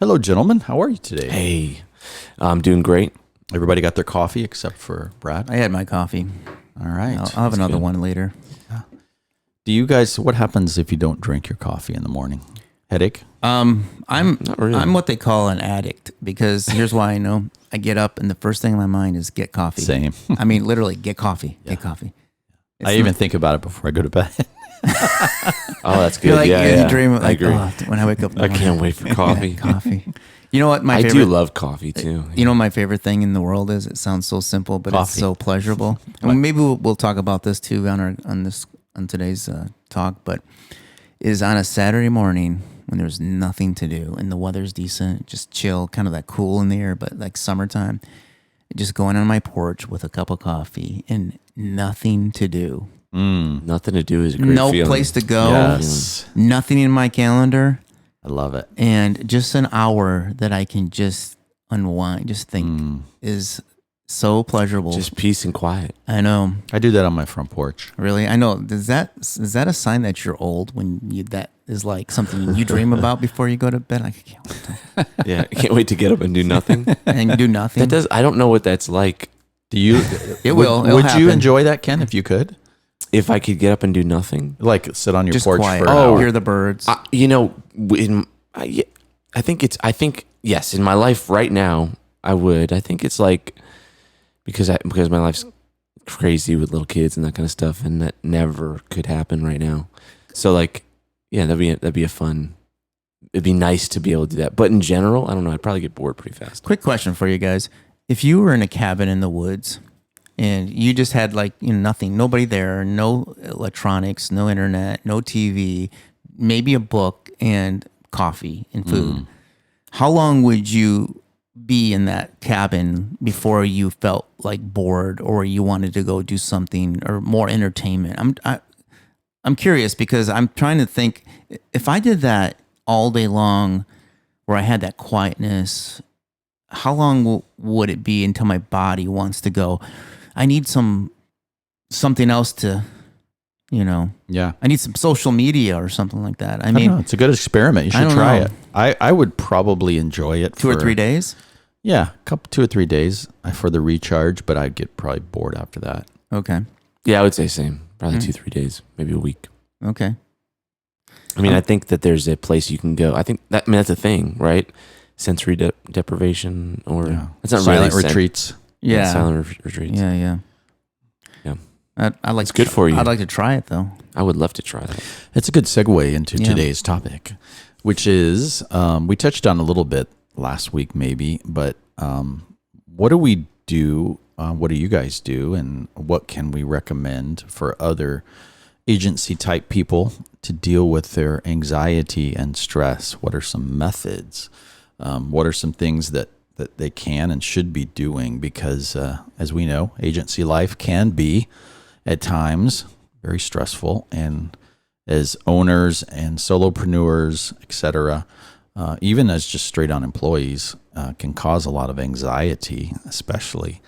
Hello, gentlemen. How are you today? Hey, I'm doing great. Everybody got their coffee except for Brad? I had my coffee. All right. I'll have another good. one later. Do you guys, what happens if you don't drink your coffee in the morning? Headache? I'm Not really. I'm what they call an addict because here's why I know. I get up and the first thing in my mind is get coffee. Same. I mean, literally get coffee. Get coffee. I even think about it before I go to bed. Oh, that's good. You're like, yeah. you dream I like, agree. oh, when I wake up. in the I morning, can't wait for coffee. coffee. You know what? My I favorite. do love coffee too. You know what my favorite thing in the world is? It sounds so simple, but it's Coffee. so pleasurable. And maybe we'll talk about this too on today's talk. But is on a Saturday morning when there's nothing to do and the weather's decent, just chill, kind of that cool in the air, but like summertime. Just going on my porch with a cup of coffee and nothing to do. Nothing to do is a great No feeling. place to go. Yes. Nothing in my calendar. I love it. And just an hour that I can just unwind, just think is so pleasurable. Just peace and quiet. I know. I do that on my front porch. Really? I know. Is that a sign that you're old when that is like something you dream about before you go to bed? Like, I can't wait Yeah, I can't wait to get up and do nothing. and do nothing. That does. I don't know what that's like. Do you? It will. It'll Would you happen. enjoy that, Ken, if you could? If I could get up and do nothing, Like sit on your just porch quiet. for an Oh, hour? hear the birds. I think yes. In my life right now, I would. I think it's like because my life's crazy with little kids and that kind of stuff, and that never could happen right now. So like, yeah, that'd be a fun. It'd be nice to be able to do that. But in general, I don't know. I'd probably get bored pretty fast. Quick question for you guys: if you were in a cabin in the woods and you just had nothing, nobody there, no electronics, no internet, no TV, maybe a book and coffee and food, how long would you be in that cabin before you felt like bored or you wanted to go do something or more entertainment? I'm curious because I'm trying to think if I did that all day long where I had that quietness, how long would it be until my body wants to go, I need something else to, Yeah. I need some social media or something like that. I I mean, don't know. It's a good experiment. You I should don't try know. it. I would probably enjoy it 2 or for 3 days. Yeah, 2 or 3 days for the recharge, but I'd get probably bored after that. Okay. Yeah, I would say same. Probably 2-3 days, maybe a week. Okay. I mean, I think that there's a place you can go. I think that's a thing, right? Sensory deprivation, or it's not Silent really retreats. Yeah. silent retreats. Yeah. Yeah. I like It's good for you. I'd like to try it though. I would love to try that. It's a good segue into Yeah. today's topic, which is we touched on a little bit last week, maybe, but what do we do? What do you guys do? And what can we recommend for other agency type people to deal with their anxiety and stress? What are some methods? What are some things that they can and should be doing? Because as we know, agency life can be at times very stressful, and as owners and solopreneurs, etc., even as just straight on employees, can cause a lot of anxiety, especially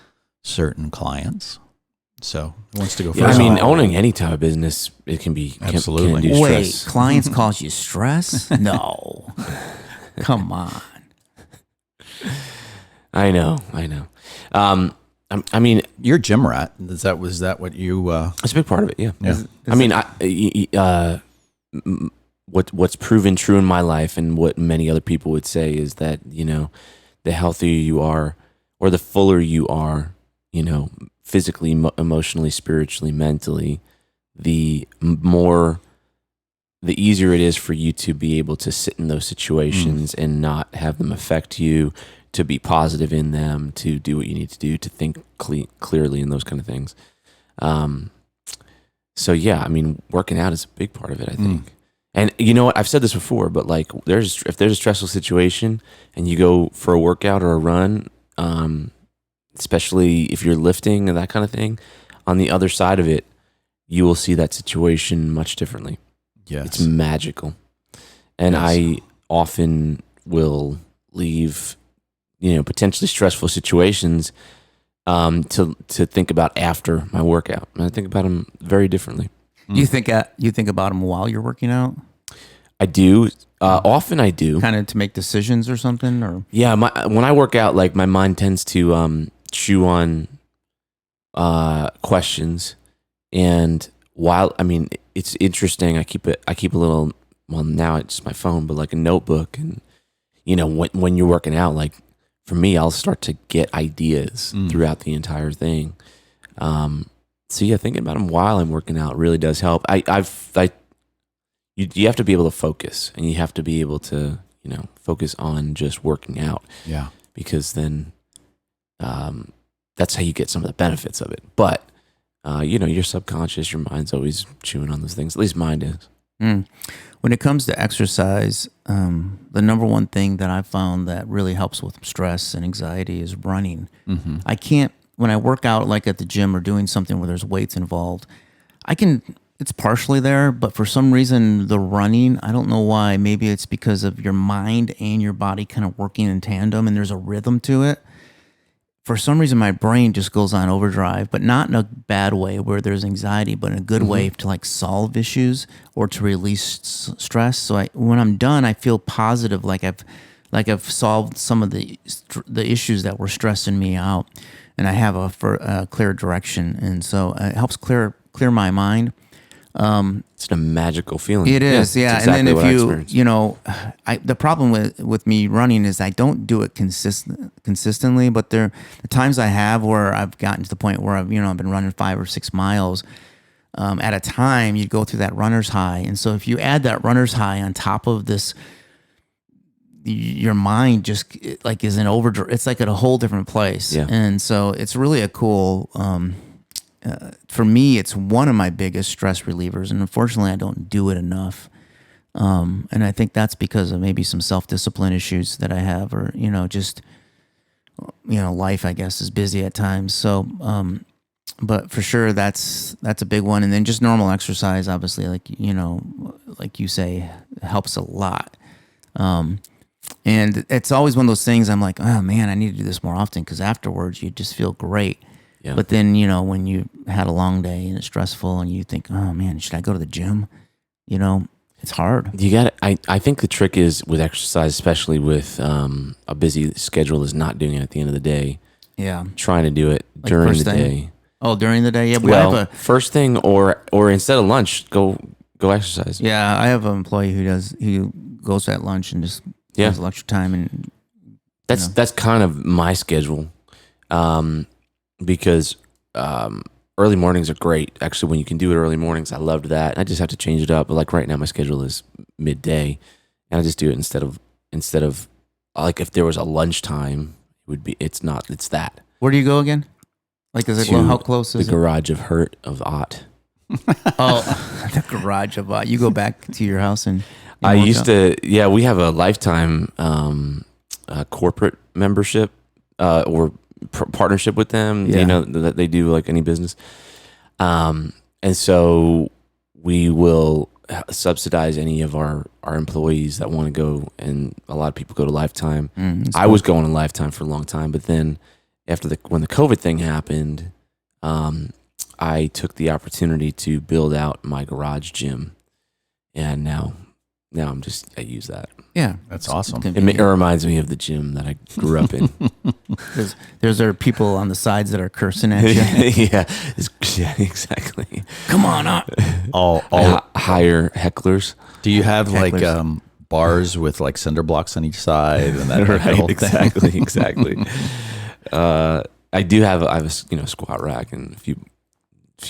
certain clients. So who wants to go first? Yeah, I mean, owning any type of business, it can be Absolutely. Can induce Wait, stress. clients cause you stress? No. Come on. I know. I mean, You're a gym rat. Was that what you? it's a big part of it. Yeah. Yeah. I mean, what's proven true in my life, and what many other people would say, is that the healthier you are, or the fuller you are, physically, emotionally, spiritually, mentally, the easier it is for you to be able to sit in those situations and not have them affect you, to be positive in them, to do what you need to do, to think clearly, and those kind of things. So yeah, I mean, working out is a big part of it, I think. And you know what? I've said this before, but like, if there's a stressful situation and you go for a workout or a run, especially if you're lifting and that kind of thing, on the other side of it, you will see that situation much differently. Yes. It's magical. And Yes. I often will leave, potentially stressful situations to think about after my workout. And I think about them very differently. You think about them while you're working out? I do. Often I do. Kind of to make decisions or something, or Yeah, when I work out, like my mind tends to chew on questions, and while it's interesting, I keep a little. Well, now it's my phone, but like a notebook, and when you're working out, like for me, I'll start to get ideas throughout the entire thing. So yeah, thinking about them while I'm working out really does help. You have to be able to focus, and you have to be able to focus on just working out. Yeah. Because then that's how you get some of the benefits of it. But your subconscious, your mind's always chewing on those things. At least mine is. When it comes to exercise, the number one thing that I found that really helps with stress and anxiety is running. Mm-hmm. I can't, when I work out like at the gym or doing something where there's weights involved, it's partially there, but for some reason the running, I don't know why, maybe it's because of your mind and your body kind of working in tandem and there's a rhythm to it. For some reason, my brain just goes on overdrive, but not in a bad way where there's anxiety, but in a good way to like solve issues or to release stress. So when I'm done, I feel positive, like I've solved some of the issues that were stressing me out, and I have a clear direction, and so it helps clear my mind. It's a magical feeling. It is, yeah. Exactly, and then what the problem with me running is I don't do it consistently, but the times I have where I've gotten to the point where I've been running 5 or 6 miles at a time, you go through that runner's high. And so if you add that runner's high on top of this, your mind just like is in overdrive. It's like at a whole different place. Yeah. And so it's really a cool, for me, it's one of my biggest stress relievers, and unfortunately, I don't do it enough. And I think that's because of maybe some self-discipline issues that I have, or just life, I guess, is busy at times. So, but for sure, that's a big one. And then just normal exercise, obviously, like you say, helps a lot. And it's always one of those things. I'm like, oh man, I need to do this more often because afterwards, you just feel great. Yeah. But then, when you had a long day and it's stressful and you think, oh man, should I go to the gym? It's hard. I think the trick is with exercise, especially with a busy schedule, is not doing it at the end of the day. Yeah. Trying to do it Like during first the thing? day. Oh, during the day? Yeah. First thing or instead of lunch, go exercise. Yeah, I have an employee who goes at lunch and just has lecture time, and that's kind of my schedule. Because early mornings are great. Actually, when you can do it early mornings, I loved that. I just have to change it up. But like right now, my schedule is midday, and I just do it instead of like if there was a lunchtime, it's that. Where do you go again? Like, is it how close is the garage of hurt of Ott? Oh, the garage of you go back to your house and I used to. Yeah, we have a lifetime corporate membership or partnership with them. Yeah. That they do like any business, and so we will subsidize any of our employees that want to go, and a lot of people go to Lifetime. I was going to Lifetime for a long time, but then when the COVID thing happened, I took the opportunity to build out my garage gym, and now I use that. Yeah, That's awesome. It reminds me of the gym that I grew up in. There are people on the sides that are cursing at you. yeah, exactly. Come on up. All Hire hecklers. Do you have like Hecklers. bars with like cinder blocks on each side and that Right, whole thing? exactly. I do have a squat rack and a few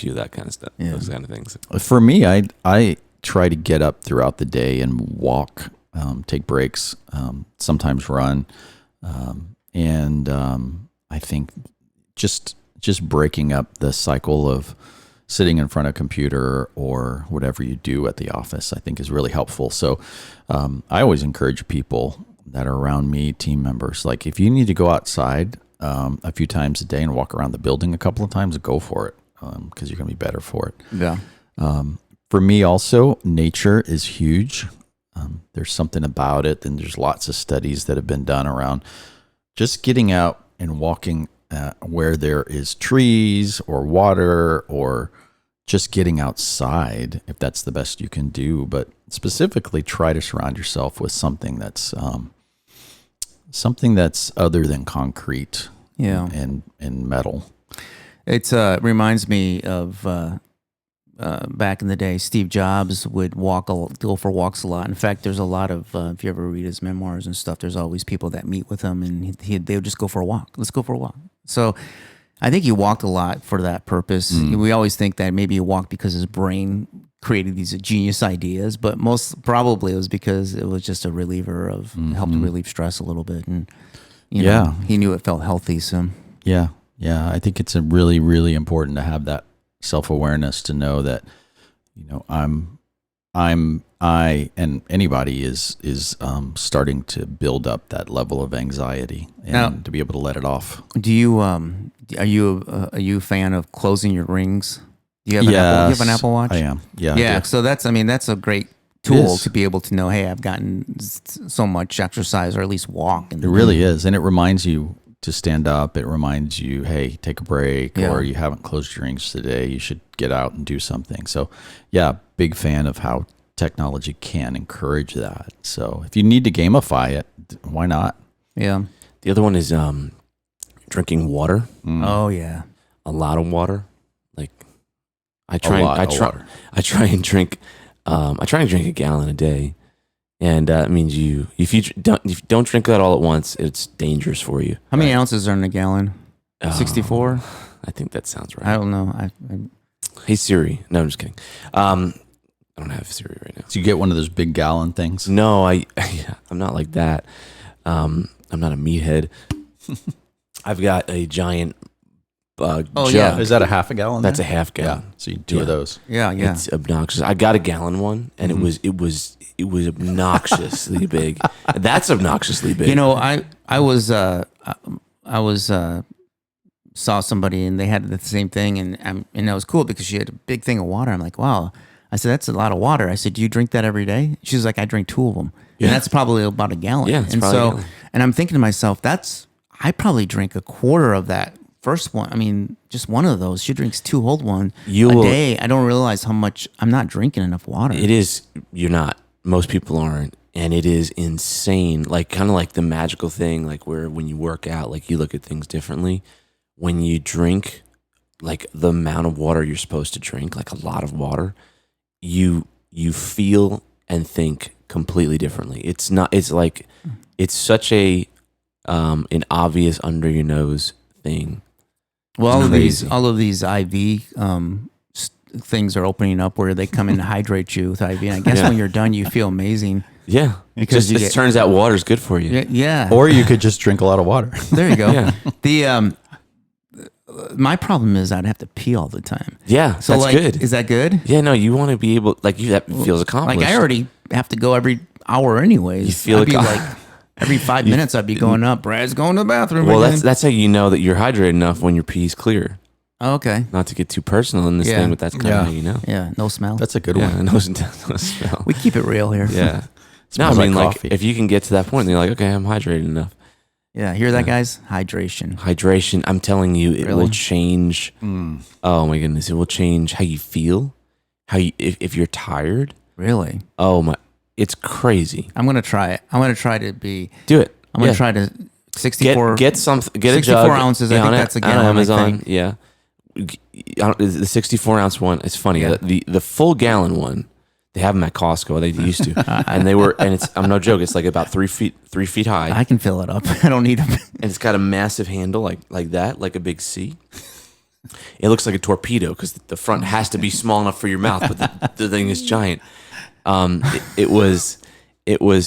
of that kind of stuff. Yeah. Those kind of things. For me, I try to get up throughout the day and walk, take breaks, sometimes run, and I think just breaking up the cycle of sitting in front of a computer or whatever you do at the office, I think is really helpful. So I always encourage people that are around me, team members, like if you need to go outside a few times a day and walk around the building a couple of times, go for it because you're going to be better for it. Yeah. For me also, nature is huge. There's something about it, and there's lots of studies that have been done around just getting out and walking where there is trees or water or just getting outside, if that's the best you can do, but specifically try to surround yourself with something that's other than concrete and metal. It's reminds me of back in the day. Steve Jobs would go for walks a lot. In fact, there's a lot of if you ever read his memoirs and stuff, there's always people that meet with him, and they would just go for a walk. Let's go for a walk. So I think he walked a lot for that purpose. We always think that maybe he walked because his brain created these genius ideas, but most probably it was because it was just a reliever of helped relieve stress a little bit, and you know, he knew it felt healthy. So yeah, I think it's a really, really important to have that self-awareness to know that, you know, I and anybody is starting to build up that level of anxiety and now, to be able to let it off. Do you are you a fan of closing your rings? Do you have an Apple? You have an Apple Watch? I am. Yeah. Yeah. So that's a great tool to be able to know, hey, I've gotten so much exercise, or at least walk. It really is, and it reminds you to stand up. It reminds you, hey, take a break, or you haven't closed your rings today. You should get out and do something. So, yeah, big fan of how technology can encourage that. So, if you need to gamify it, why not? Yeah. The other one is drinking water. Oh yeah, a lot of water. Like I try and drink a gallon a day. And it means if you don't drink that all at once, it's dangerous for you. How many ounces are in a gallon? 64? I think that sounds right. I don't know. Hey Siri. No, I'm just kidding. I don't have Siri right now. So you get one of those big gallon things? No, I'm not like that. I'm not a meathead. I've got a giant jug. Yeah. Is that a half a gallon? That's a half gallon. Yeah. So you do of those. Yeah. It's obnoxious. I got a gallon one, and it was obnoxiously big. That's obnoxiously big. You know, I was saw somebody and they had the same thing, and it was cool because she had a big thing of water. I'm like, wow. I said, that's a lot of water. I said, do you drink that every day? She was like, I drink 2 of them. Yeah. And that's probably about a gallon. Yeah, it's and probably so, a gallon. and I'm thinking to myself, I probably drink a quarter of that first one. I mean, just one of those. She drinks 2 whole one a day. I don't realize how much I'm not drinking enough water. It is. You're not. Most people aren't. And it is insane. Like kind of like the magical thing, like where when you work out, like you look at things differently. When you drink like the amount of water you're supposed to drink, like a lot of water, you feel and think completely differently. It's such a an obvious under your nose thing. Well, all of these IV things are opening up where they come in and hydrate you with IV. And I guess when you're done, you feel amazing. Yeah, because it turns out water's good for you. Yeah. Or you could just drink a lot of water. There you go. Yeah. The my problem is I'd have to pee all the time. Yeah, So that's like, good. is that good? Yeah, no, you want to be able, like, that feels accomplished. Like I already have to go every hour anyways. You feel I'd be like every 5 minutes I'd be going up. Brad's going to the bathroom. Well, again. that's how you know that you're hydrated enough when your pee's clear. Okay. Not to get too personal in this thing, but that's kind of how you know. Yeah. No smell. That's a good Yeah, one. no smell. We keep it real here. Yeah. No, I Smells mean, like like, coffee. if you can get to that point, then you're like, okay, I'm hydrated enough. Yeah. Hear that, guys? Hydration. Hydration, I'm telling you, it Really? will change. Oh my goodness, it will change how you feel. If you're tired. Really? Oh my, it's crazy. I'm gonna try it. I'm gonna try to be. Do it. I'm gonna try to 64. Get a 64 jug. ounces. I think that's a on gallon. Amazon. I think. Yeah, the 64 ounce one. It's funny. Yeah. The full gallon one, they have them at Costco. They used to, and it's. I'm no joke. It's like about 3 feet high, I can fill it up. I don't need them. and it's got a massive handle like that, like a big C. It looks like a torpedo because the front has to be small enough for your mouth, but the thing is giant. It was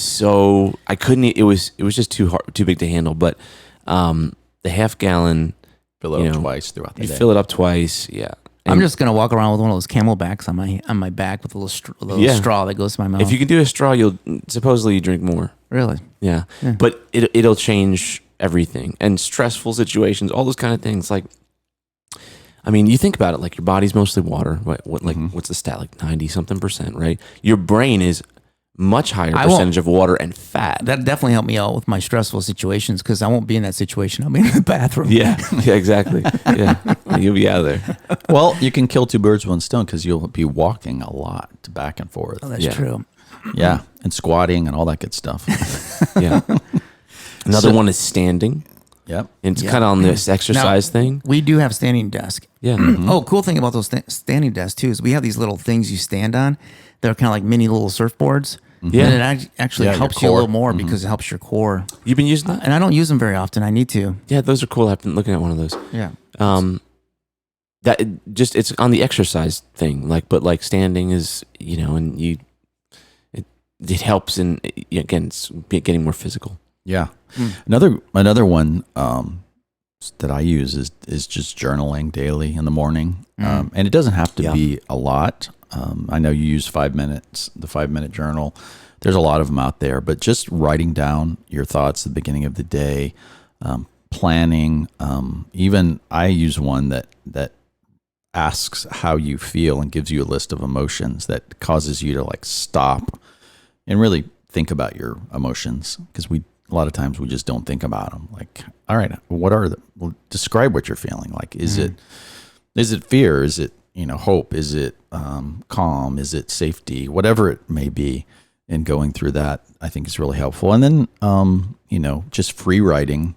so I couldn't. It was just too big to handle. But the half gallon, Fill it up twice throughout the you day. fill it up twice. Yeah, I'm just gonna walk around with one of those camelbacks on my back with a little straw that goes to my mouth. if you can do a straw, you'll supposedly drink more. Really? Yeah, but it'll change everything and stressful situations, all those kind of things. Like, I mean, you think about it, like your body's mostly water. What's the stat? Like 90-something%, right? Your brain is much higher I won't- percentage of water and fat. That definitely helped me out with my stressful situations because I won't be in that situation. I'll be in the bathroom. yeah, exactly. Yeah, you'll be out of there. Well, you can kill two birds with one stone because you'll be walking a lot back and forth. Oh, that's Yeah. true. Yeah, and squatting and all that good stuff. Yeah. Another So- one is standing. Yep. It's Yeah. kind of on this exercise thing. We do have standing desk. Yeah. Oh, cool thing about those standing desks too is we have these little things you stand on. They're kind of like mini little surfboards. Yeah. And it actually Yeah, your helps you a core. little more because it helps your core. You've been using that? And I don't use them very often. I need to. Yeah, those are cool. I've been looking at one of those. Yeah. That just it's on the exercise thing, but standing is, and it helps in, again, it's getting more physical. Yeah. Another one that I use is just journaling daily in the morning, and it doesn't have to be a lot. I know you use 5 minutes, the 5-minute journal. There's a lot of them out there, but just writing down your thoughts at the beginning of the day, planning. Even I use one that asks how you feel and gives you a list of emotions that causes you to like stop and really think about your emotions, because a lot of times we just don't think about them. Like, all right, describe what you're feeling. Like, is it fear? Is it, hope? Is it calm? Is it safety? Whatever it may be. And going through that, I think is really helpful. And then, just free writing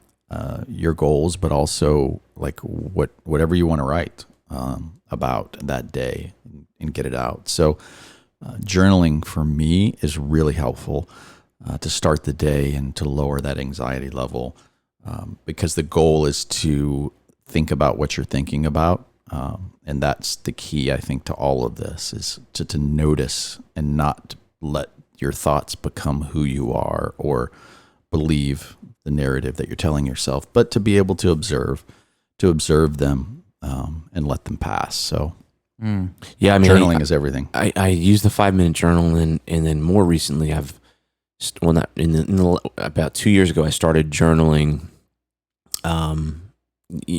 your goals, but also like whatever you want to write about that day and get it out. So journaling for me is really helpful to start the day and to lower that anxiety level, because the goal is to think about what you're thinking about. And that's the key, I think, to all of this, is to notice and not let your thoughts become who you are or believe the narrative that you're telling yourself, but to be able to observe them and let them pass. So Yeah, I mean, journaling is everything. I use the 5-minute journal, and then more recently, about 2 years ago, I started journaling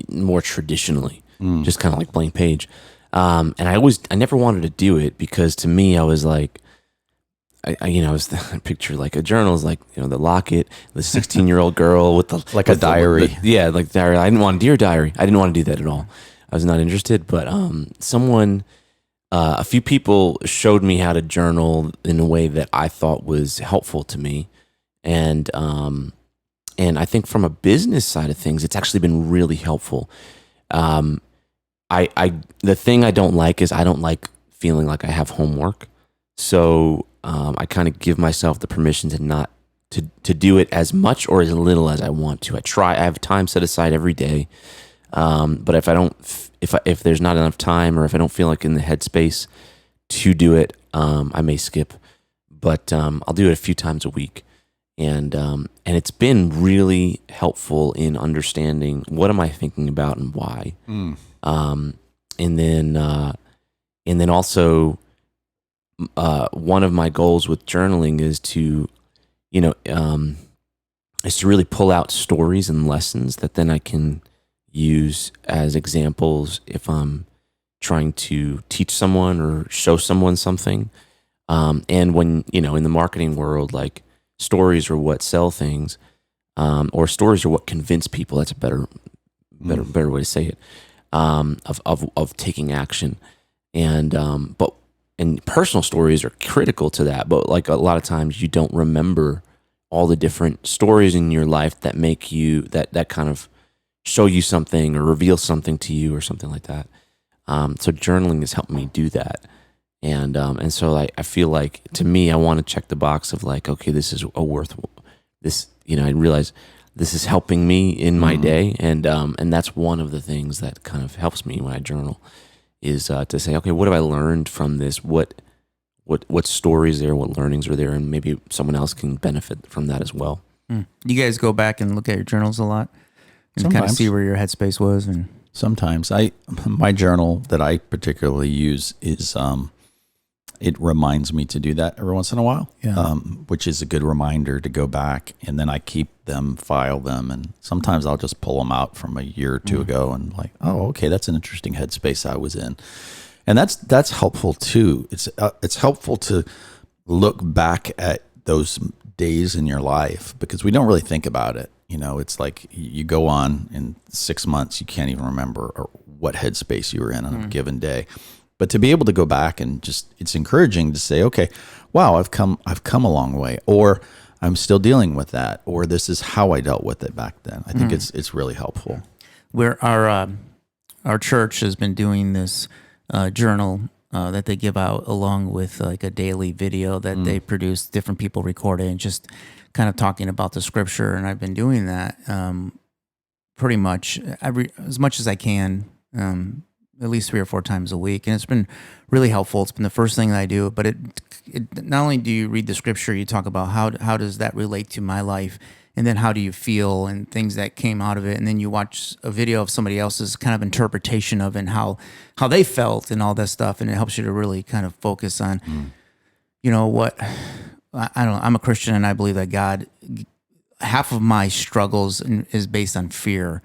more traditionally, just kind of like blank page. And I never wanted to do it because to me, I was like, I picture like a journal is like, the locket, the 16-year-old girl with the Like a diary. Like diary. I didn't want to do a diary. I didn't want to do that at all. I was not interested. But a few people showed me how to journal in a way that I thought was helpful to me, and I think from a business side of things, it's actually been really helpful. The thing I don't like is I don't like feeling like I have homework. So I kind of give myself the permission to not to do it as much or as little as I want to. I have time set aside every day. But if there's not enough time, or if I don't feel like in the headspace to do it, I may skip. But I'll do it a few times a week, and it's been really helpful in understanding what am I thinking about and why. And then also, one of my goals with journaling is to really pull out stories and lessons that then I can use as examples if I'm trying to teach someone or show someone something. And when, in the marketing world, like stories are what sell things, or stories are what convince people. That's a better way to say it, of taking action. And personal stories are critical to that. But like a lot of times you don't remember all the different stories in your life that make you, that kind of show you something or reveal something to you or something like that. So journaling has helped me do that. And so I feel like, to me, I want to check the box of like, okay, this is I realize this is helping me in my day. And that's one of the things that kind of helps me when I journal is to say, okay, what have I learned from this? What stories there, what learnings are there? And maybe someone else can benefit from that as well. You guys go back and look at your journals a lot and kind of see where your headspace was. And sometimes my journal that I particularly use is, it reminds me to do that every once in a while, which is a good reminder to go back, and then I keep them, file them, and sometimes I'll just pull them out from a year or two ago and like, oh, okay, that's an interesting headspace I was in. And that's helpful too. It's helpful to look back at those days in your life, because we don't really think about it. It's like you go on in 6 months, you can't even remember or what headspace you were in on a given day. But to be able to go back and it's encouraging to say, okay, wow, I've come a long way, or I'm still dealing with that, or this is how I dealt with it back then. I think it's really helpful. Where our church has been doing this journal that they give out along with like a daily video that they produce, different people record it, and just kind of talking about the scripture. And I've been doing that pretty much as much as I can, at least 3 or 4 times a week. And it's been really helpful. It's been the first thing that I do, but it not only do you read the scripture, you talk about how does that relate to my life, and then how do you feel and things that came out of it. And then you watch a video of somebody else's kind of interpretation of it and how they felt and all that stuff. And it helps you to really kind of focus on, what, I'm a Christian, and I believe that God, half of my struggles is based on fear,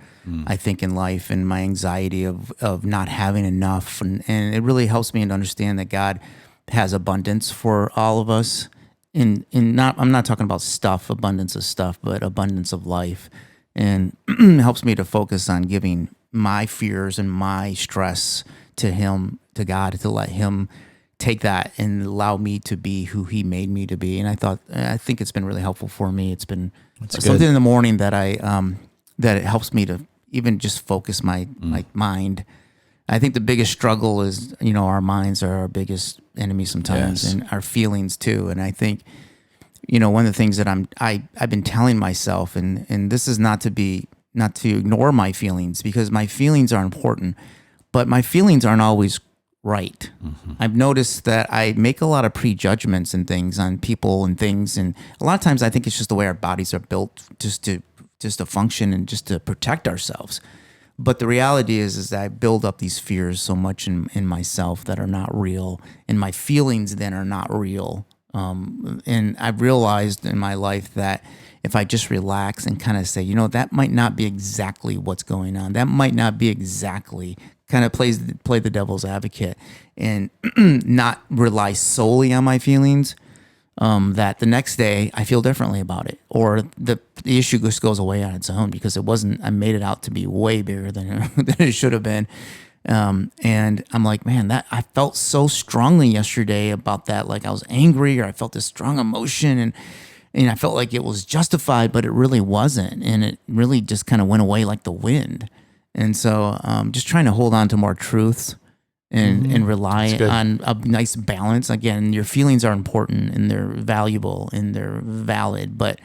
I think, in life, and my anxiety of not having enough. And it really helps me to understand that God has abundance for all of us. I'm not talking about stuff, abundance of stuff, but abundance of life. And it helps me to focus on giving my fears and my stress to Him, to God, to let Him take that and allow me to be who He made me to be. And I think it's been really helpful for me. It's been something in the morning that that it helps me to even just focus my mind. I think the biggest struggle is, our minds are our biggest enemy sometimes, Yes. and our feelings too. And I think, one of the things that I've been telling myself, and this is not to ignore my feelings, because my feelings are important, but my feelings aren't always right. I've noticed that I make a lot of prejudgments and things on people and things, and a lot of times I think it's just the way our bodies are built, just to function and just to protect ourselves. But the reality is that I build up these fears so much in myself that are not real, and my feelings then are not real. And I've realized in my life that if I just relax and kind of say, that might not be exactly what's going on, that might not be exactly, kind of play the devil's advocate, and not rely solely on my feelings, that the next day I feel differently about it, or the issue just goes away on its own, because I made it out to be way bigger than it should have been. And I'm like, man, that I felt so strongly yesterday about that. Like I was angry, or I felt this strong emotion, and I felt like it was justified, but it really wasn't. And it really just kind of went away like the wind. And so just trying to hold on to more truths and rely on a nice balance. Again, your feelings are important, and they're valuable, and they're valid, but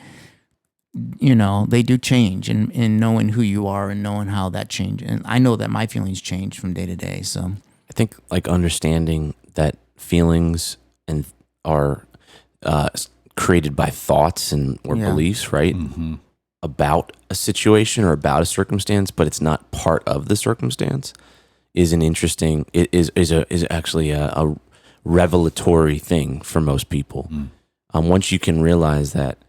they do change, and knowing who you are and knowing how that changes. And I know that my feelings change from day to day. So I think like understanding that feelings are created by thoughts or beliefs, right? About a situation or about a circumstance, but it's not part of the circumstance, is actually a revelatory thing for most people. Once you can realize that,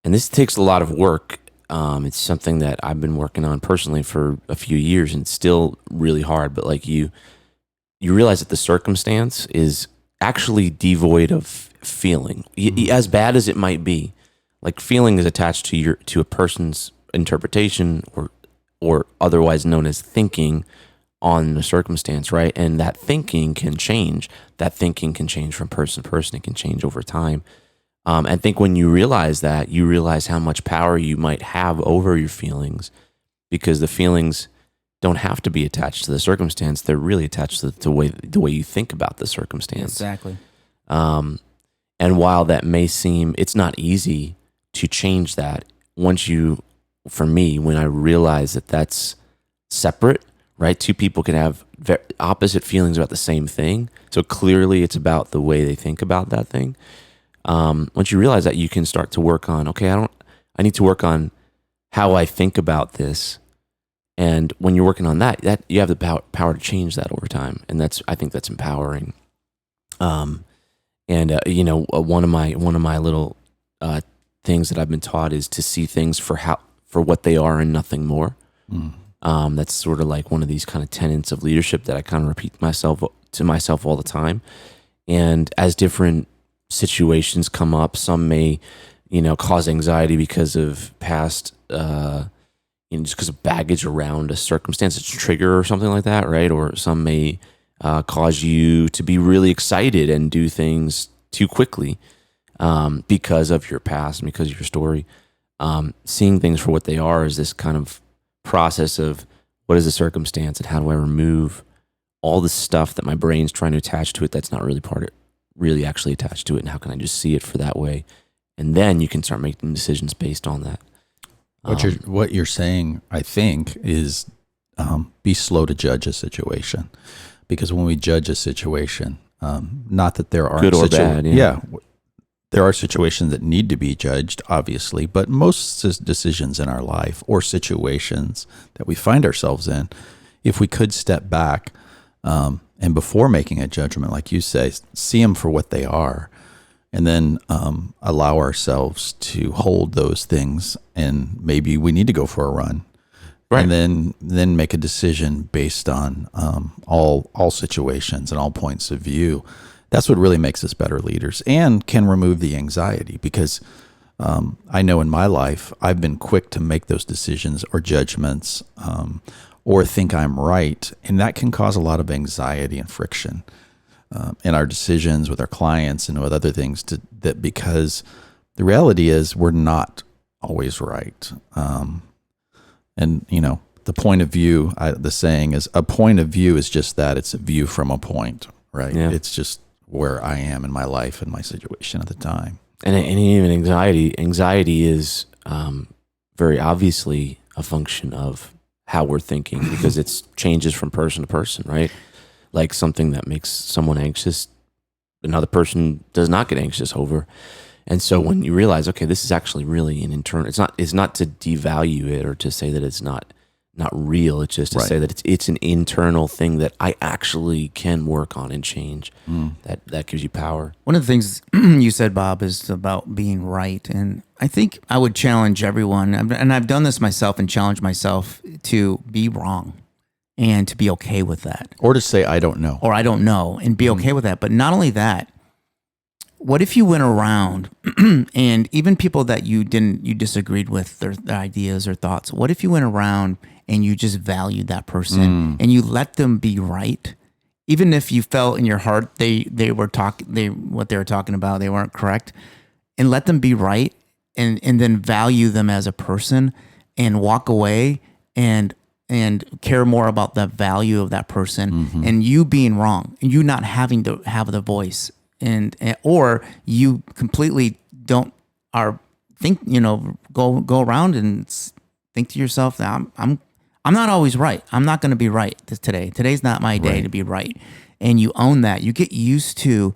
and this takes a lot of work. It's something that I've been working on personally for a few years, and it's still really hard. But like you realize that the circumstance is actually devoid of feeling, as bad as it might be. Like feeling is attached to a person's interpretation, or otherwise known as thinking on the circumstance, right? And that thinking can change. That thinking can change from person to person. It can change over time. I think when you realize that, you realize how much power you might have over your feelings, because the feelings don't have to be attached to the circumstance. They're really attached to the way you think about the circumstance. exactly. And while that may seem, it's not easy to change that. For me, when I realize that that's separate, right? Two people can have opposite feelings about the same thing. So clearly it's about the way they think about that thing. Once you realize that, you can start to work on, okay, I need to work on how I think about this. And when you're working on that you have the power to change that over time. And I think that's empowering. One of my little things that I've been taught is to see things for what they are and nothing more. That's sort of like one of these kind of tenets of leadership that I kind of repeat to myself all the time. And as different situations come up. Some may, cause anxiety because of past, just because of baggage around a circumstance, a trigger or something like that, right? Or some may cause you to be really excited and do things too quickly because of your past and because of your story. Seeing things for what they are is this kind of process of what is the circumstance and how do I remove all the stuff that my brain's trying to attach to it that's not really really actually attached to it, and how can I just see it for that way? And then you can start making decisions based on that. What you're saying, I think, is be slow to judge a situation, because when we judge a situation, not that there aren't good or bad, there are situations that need to be judged, obviously, but most decisions in our life or situations that we find ourselves in, if we could step back and before making a judgment, like you say, see them for what they are, and then allow ourselves to hold those things, and maybe we need to go for a run, right? And then make a decision based on all situations and all points of view. That's what really makes us better leaders and can remove the anxiety, because I know in my life I've been quick to make those decisions or judgments or think I'm right, and that can cause a lot of anxiety and friction in our decisions with our clients and with other things. That because the reality is we're not always right, and the point of view. The saying is, a point of view is just that. It's a view from a point, right? Yeah. It's just where I am in my life and my situation at the time. And even anxiety is very obviously a function of how we're thinking, because it changes from person to person, right? Like something that makes someone anxious, another person does not get anxious over. And so when you realize, okay, this is actually really an internal, it's not to devalue it or to say that it's not real. It's just to say that it's an internal thing that I actually can work on and change. That gives you power. One of the things you said, Bob, is about being right. And I think I would challenge everyone, and I've done this myself and challenged myself to be wrong and to be okay with that. Or to say, I don't know. Or I don't know, and be okay with that. But not only that, what if you went around and even people that you disagreed with their ideas or thoughts, what if you went around and you just valued that person and you let them be right? Even if you felt in your heart what they were talking about, they weren't correct, and let them be right, and then value them as a person and walk away and care more about the value of that person and you being wrong and you not having to have the voice, and or you completely go around and think to yourself that I'm not always right. I'm not going to be right today. Today's not my day to be right. And you own that. You get used to,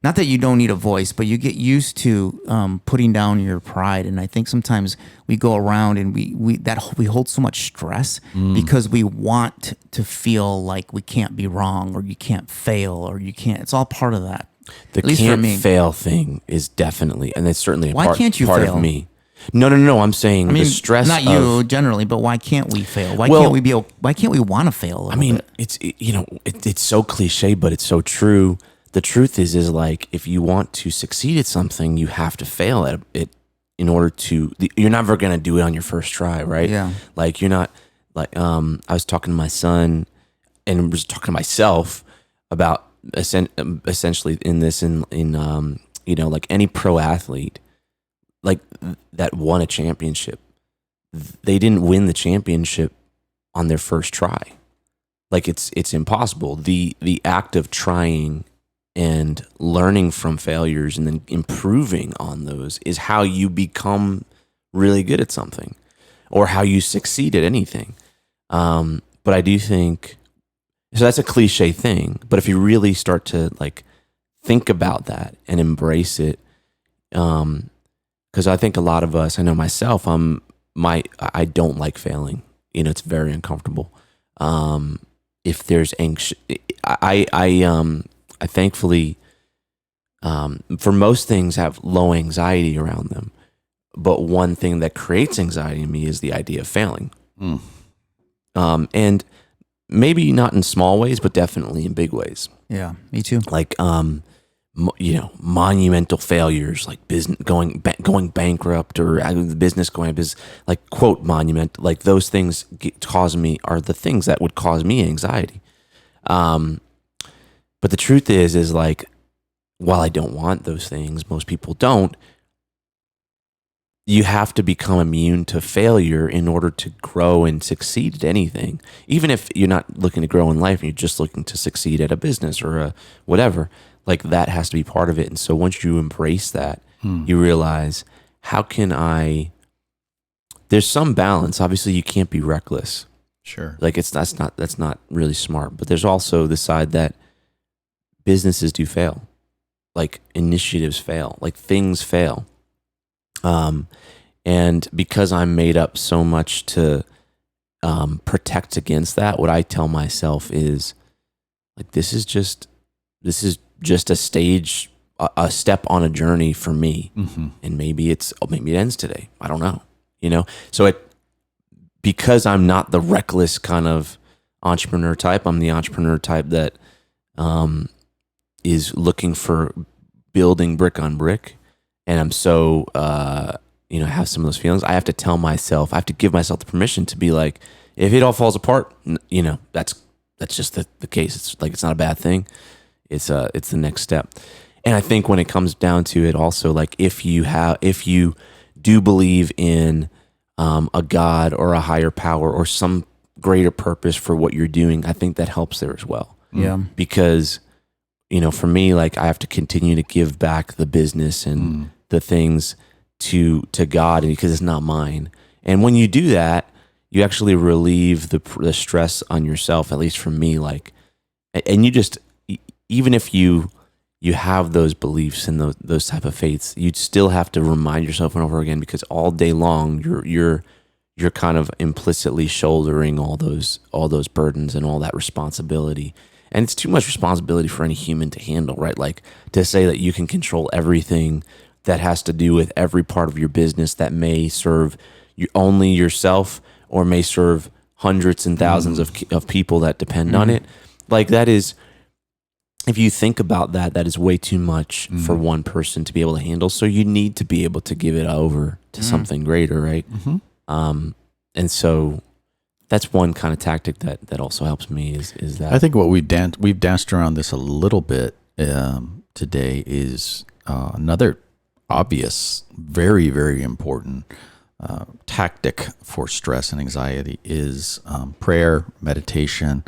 not that you don't need a voice, but you get used to putting down your pride. And I think sometimes we go around and we hold so much stress because we want to feel like we can't be wrong, or you can't fail, or you can't. It's all part of that. The can't fail thing is definitely, and it's certainly why can't you part fail? of me. No. I'm saying the stress. Not you generally, but why can't we fail? Why can't we want to fail? It's so cliche, but it's so true. The truth is like, if you want to succeed at something, you have to fail at it in order to. You're never going to do it on your first try, right? Yeah. Like you're not like. I was talking to my son, and was talking to myself about essentially in this like any pro athlete, like that won a championship, they didn't win the championship on their first try. Like it's impossible. The act of trying and learning from failures and then improving on those is how you become really good at something, or how you succeed at anything. But I do think, so that's a cliche thing, but if you really start to like think about that and embrace it, because I think a lot of us, I know myself, I don't like failing. It's very uncomfortable. If there's I thankfully, for most things, have low anxiety around them. But one thing that creates anxiety in me is the idea of failing. And maybe not in small ways, but definitely in big ways. Yeah, me too. Like, monumental failures like business going bankrupt or the business going up is like quote monument, like those things are the things that would cause me anxiety. But the truth is like, while I don't want those things, most people don't, you have to become immune to failure in order to grow and succeed at anything. Even if you're not looking to grow in life and you're just looking to succeed at a business or a whatever, like that has to be part of it. And so once you embrace that, you realize, how can there's some balance. Obviously you can't be reckless. Sure. Like that's not really smart, but there's also the side that businesses do fail. Like initiatives fail, like things fail. And because I'm made up so much to protect against that, what I tell myself is like, this is just a stage, a step on a journey for me. And maybe it ends today. I don't know, so because I'm not the reckless kind of entrepreneur type, I'm the entrepreneur type that, is looking for building brick on brick. And I'm so, have some of those feelings. I have to tell myself, I have to give myself the permission to be like, if it all falls apart, that's just the case. It's like, it's not a bad thing. It's the next step. And I think when it comes down to it also, like if you do believe in a God or a higher power or some greater purpose for what you're doing, I think that helps there as well. Yeah. Because, for me, like I have to continue to give back the business and the things to God, because it's not mine. And when you do that, you actually relieve the stress on yourself, at least for me, like, and you just, even if you have those beliefs and those type of faiths, you'd still have to remind yourself and over again, because all day long you're kind of implicitly shouldering all those burdens and all that responsibility. And it's too much responsibility for any human to handle, right? Like to say that you can control everything that has to do with every part of your business that may serve only yourself or may serve hundreds and thousands of people that depend on it. Like that is, if you think about that, that is way too much for one person to be able to handle. So you need to be able to give it over to something greater, right? And so that's one kind of tactic that also helps me is that. I think what we've danced around this a little bit today is another obvious, very, very important tactic for stress and anxiety is prayer, meditation,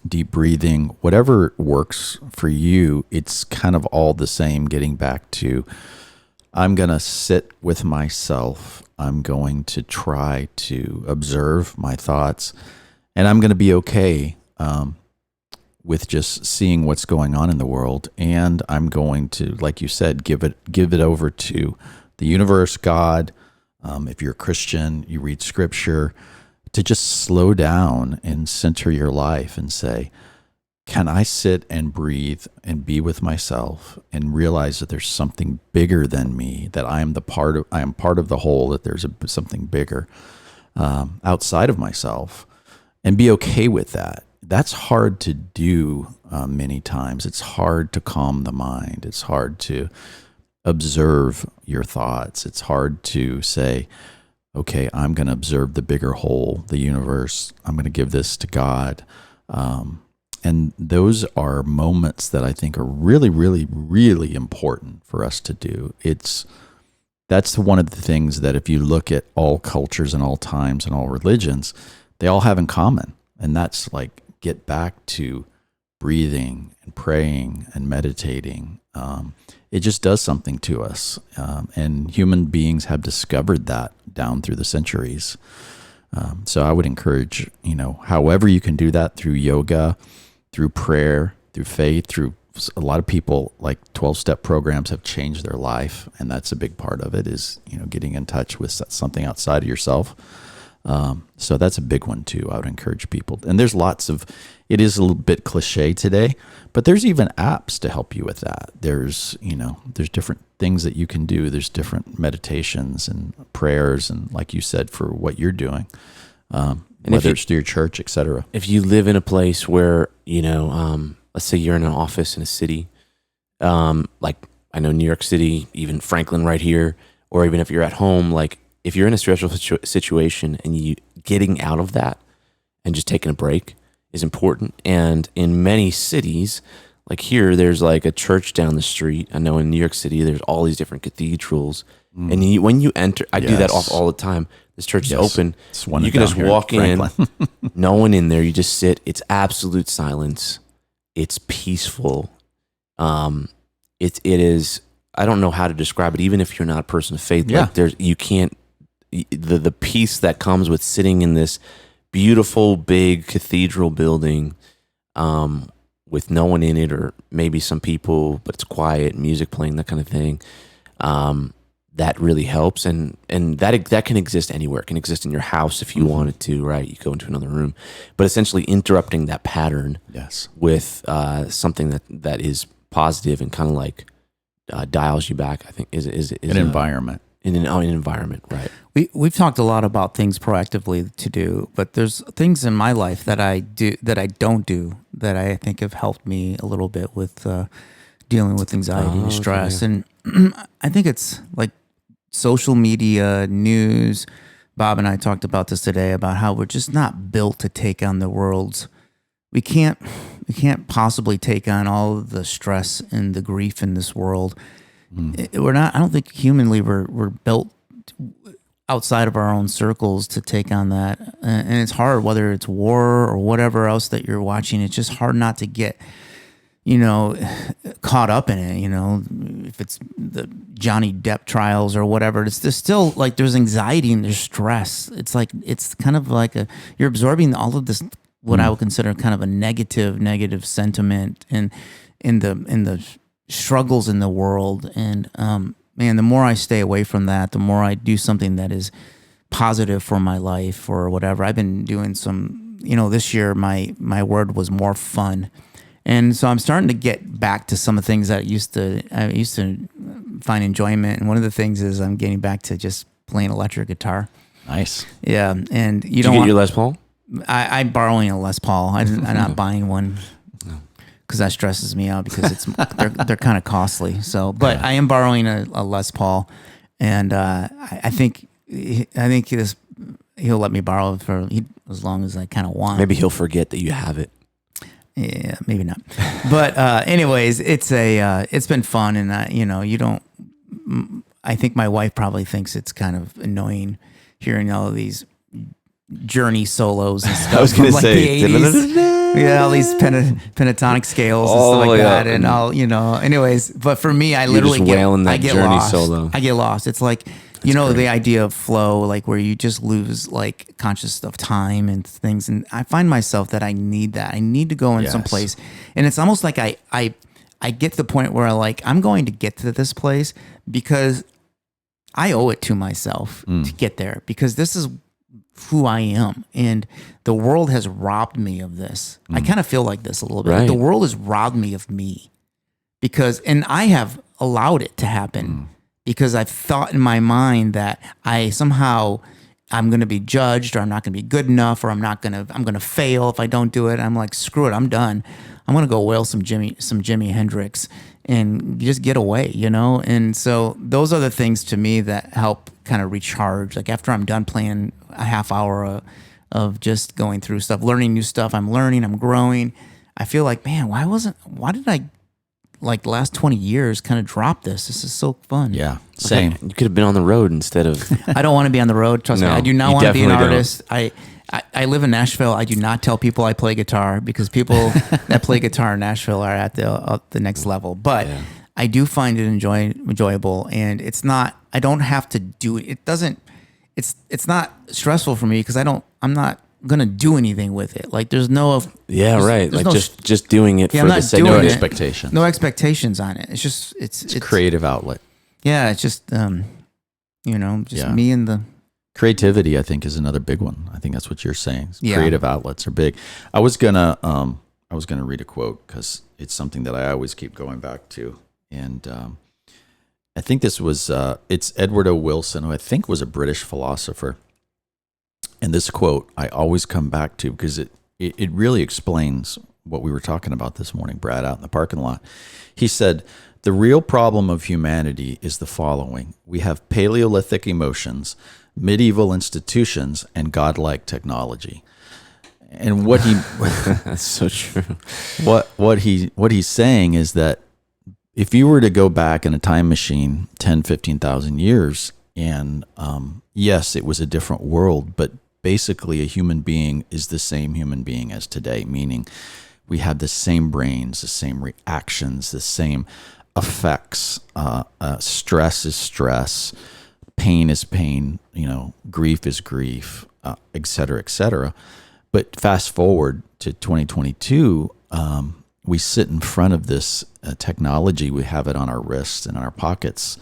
deep breathing, whatever works for you. It's kind of all the same, getting back to, I'm going to sit with myself. I'm going to try to observe my thoughts, and I'm going to be okay with just seeing what's going on in the world. And I'm going to, like you said, give it over to the universe, God. If you're a Christian, you read scripture, to just slow down and center your life and say, can I sit and breathe and be with myself and realize that there's something bigger than me, that I am part of the whole, that there's something bigger outside of myself, and be okay with that. That's hard to do many times. It's hard to calm the mind. It's hard to observe your thoughts. It's hard to say, okay, I'm going to observe the bigger whole, the universe. I'm going to give this to God. And those are moments that I think are really, really, really important for us to do. That's one of the things that if you look at all cultures and all times and all religions, they all have in common. And that's like, get back to breathing and praying and meditating. It just does something to us. And human beings have discovered that down through the centuries. So I would encourage, however you can do that, through yoga, through prayer, through faith, through a lot of people, like 12-step programs have changed their life. And that's a big part of it, is, getting in touch with something outside of yourself. So that's a big one too. I would encourage people. And there's it is a little bit cliche today, but there's even apps to help you with that. There's different things that you can do. There's different meditations and prayers, and like you said, for what you're doing, whether it's through your church, etc. If you live in a place where, let's say you're in an office in a city, like I know New York City, even Franklin right here, or even if you're at home, like if you're in a stressful situation and you getting out of that and just taking a break is important. And in many cities, like here, there's like a church down the street. I know in New York City, there's all these different cathedrals. And when you enter, I do that all the time. This church is open. You can just walk in, no one in there. You just sit. It's absolute silence. It's peaceful. It is. I don't know how to describe it. Even if you're not a person of faith, like you can't. The peace that comes with sitting in this beautiful big cathedral building, with no one in it, or maybe some people, but it's quiet, music playing, that kind of thing. That really helps, and that can exist anywhere. It can exist in your house if you wanted to, right? You go into another room, but essentially interrupting that pattern, with something that is positive and kind of like dials you back. I think is an environment. In an environment, right? We've talked a lot about things proactively to do, but there's things in my life that I do that I don't do that I think have helped me a little bit with dealing with anxiety and stress. Okay. And I think it's like social media, news. Bob and I talked about this today about how we're just not built to take on the world's. We can't possibly take on all of the stress and the grief in this world. We're not. I don't think humanly we're built outside of our own circles to take on that, and it's hard. Whether it's war or whatever else that you're watching, it's just hard not to get, caught up in it. If it's the Johnny Depp trials or whatever, there's still like there's anxiety and there's stress. It's kind of like you're absorbing all of this, what I would consider kind of a negative sentiment and in the struggles in the world. And man, the more I stay away from that, the more I do something that is positive for my life or whatever. I've been doing some, this year my word was more fun. And so I'm starting to get back to some of the things that I used to find enjoyment. And one of the things is I'm getting back to just playing electric guitar. Nice. Yeah. And you don't get your Les Paul? I'm borrowing a Les Paul. I'm not buying one. Because that stresses me out because they're kind of costly. So, but I am borrowing a Les Paul, and I think he'll let me borrow it for as long as I kind of want. Maybe he'll forget that you have it. Yeah, maybe not. But anyways, it's been fun, and you don't. I think my wife probably thinks it's kind of annoying hearing all of these Journey solos and stuff. I was going to say, the 80s. Yeah, all these pentatonic scales and stuff like that, and all Anyways, but for me, I literally I get Journey lost. Solo. I get lost. It's like the idea of flow, like where you just lose like conscious of time and things. And I find myself that I need that. I need to go in some place, and it's almost like I get to the point where I'm going to get to this place because I owe it to myself to get there, because this is who I am, and the world has robbed me of this. I kind of feel like this a little bit. Right. The world has robbed me of me and I have allowed it to happen because I've thought in my mind that I'm going to be judged, or I'm not going to be good enough, or I'm going to fail if I don't do it. I'm like, screw it, I'm done. I'm going to go whale some Jimi Hendrix and just get away, And so those are the things to me that help kind of recharge. Like after I'm done playing a half hour of just going through stuff, learning new stuff, I'm growing. I feel like, man, why did I like the last 20 years kind of drop this? This is so fun. Yeah, same. Okay. You could have been on the road instead of. I don't want to be on the road. Trust me. I do not want to be an artist. Don't. I live in Nashville. I do not tell people I play guitar, because people that play guitar in Nashville are at the next level. But I do find it enjoyable, and it's not. I don't have to do it. It doesn't. It's not stressful for me because I'm not gonna do anything with it. Like there's no. Yeah, right. Like just doing it for the sake of no expectations. No expectations on it. It's just it's a creative outlet. Yeah, it's just me and the. Creativity, I think, is another big one. I think that's what you're saying. Creative outlets are big. I was gonna read a quote because it's something that I always keep going back to, and I think this was it's Edward O. Wilson, who I think was a British philosopher. And this quote I always come back to because it really explains what we were talking about this morning, Brad, out in the parking lot. He said, the real problem of humanity is the following. We have Paleolithic emotions, medieval institutions, and godlike technology. And what he That's so true. what he's saying is that if you were to go back in a time machine 10, 15,000 years, and yes, it was a different world, but basically a human being is the same human being as today, meaning we have the same brains, the same reactions, the same effects. Stress is stress, pain is pain, grief is grief, et cetera, et cetera. But fast forward to 2022, we sit in front of this technology. We have it on our wrists and in our pockets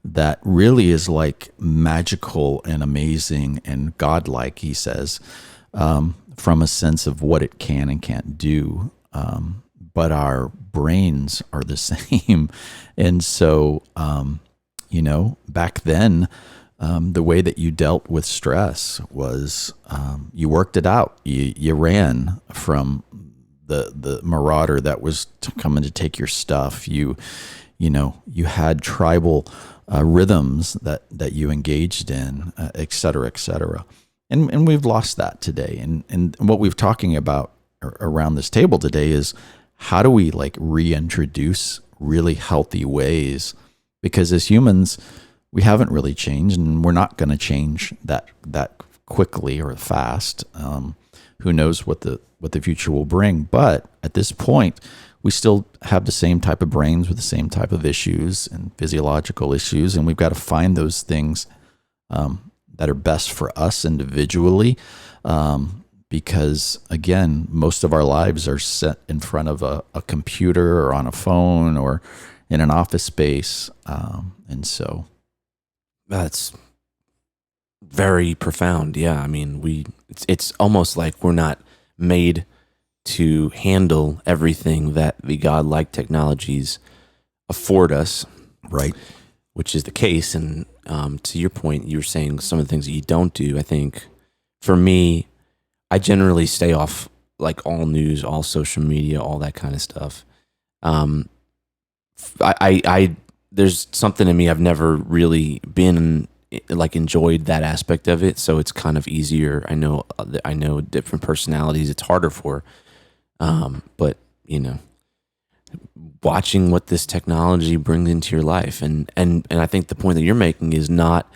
that really is like magical and amazing and godlike, he says, from a sense of what it can and can't do. But our brains are the same. And so, back then, the way that you dealt with stress was you worked it out. You ran from the marauder that was coming to take your stuff. You had tribal rhythms that you engaged in, et cetera, et cetera. And we've lost that today. And what we've talking about around this table today is how do we reintroduce really healthy ways? Because as humans, we haven't really changed, and we're not going to change that quickly or fast. Who knows what the future will bring? But at this point, we still have the same type of brains with the same type of issues and physiological issues, and we've got to find those things that are best for us individually. Because again, most of our lives are set in front of a computer or on a phone or in an office space, and so. That's very profound. Yeah. I mean, it's almost like we're not made to handle everything that the godlike technologies afford us. Right. Which is the case. And to your point, you were saying some of the things that you don't do. I think for me, I generally stay off all news, all social media, all that kind of stuff. There's something in me, I've never really been enjoyed that aspect of it, so it's kind of easier. I know different personalities it's harder for, but watching what this technology brings into your life, and I think the point that you're making is not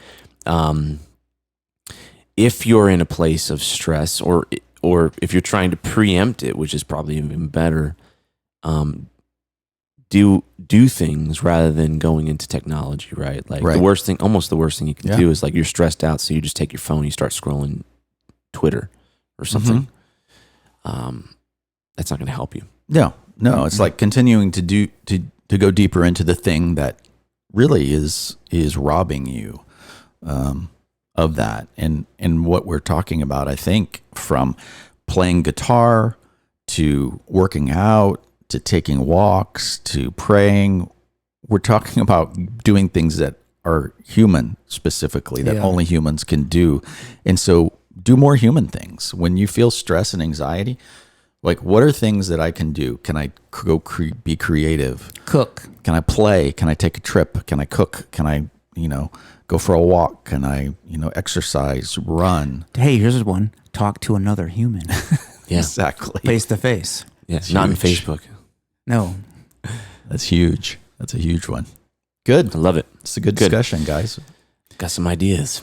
if you're in a place of stress or if you're trying to preempt it, which is probably even better. Do things rather than going into technology, right? Right. Almost the worst thing you can do is you're stressed out, so you just take your phone, you start scrolling Twitter or something. That's not going to help you. No, it's like continuing to go deeper into the thing that really is robbing you of that. And what we're talking about, I think, from playing guitar to working out to taking walks, to praying. We're talking about doing things that are human specifically, that only humans can do. And so do more human things. When you feel stress and anxiety, what are things that I can do? Can I go be creative? Cook. Can I play? Can I take a trip? Can I cook? Can I, go for a walk? Can I, exercise, run? Hey, here's one. Talk to another human. Yeah. Exactly. Face to face. Yeah. Not in Facebook. No. That's huge. That's a huge one. Good. I love it. It's a good discussion, guys. Got some ideas.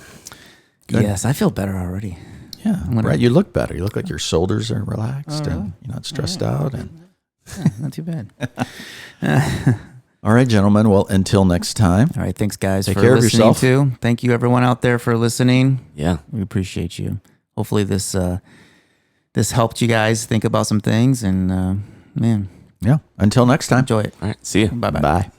Good. Yes, I feel better already. Yeah, right. You look better. You look like your shoulders are relaxed and you're not stressed out. And not too bad. All right, gentlemen. Well, until next time. All right. Thanks, guys, Take for care of listening yourself. too. Thank you, everyone out there, for listening. Yeah. We appreciate you. Hopefully this helped you guys think about some things, and man. Yeah. Until next time. Enjoy it. All right. See you. Bye-bye. Bye.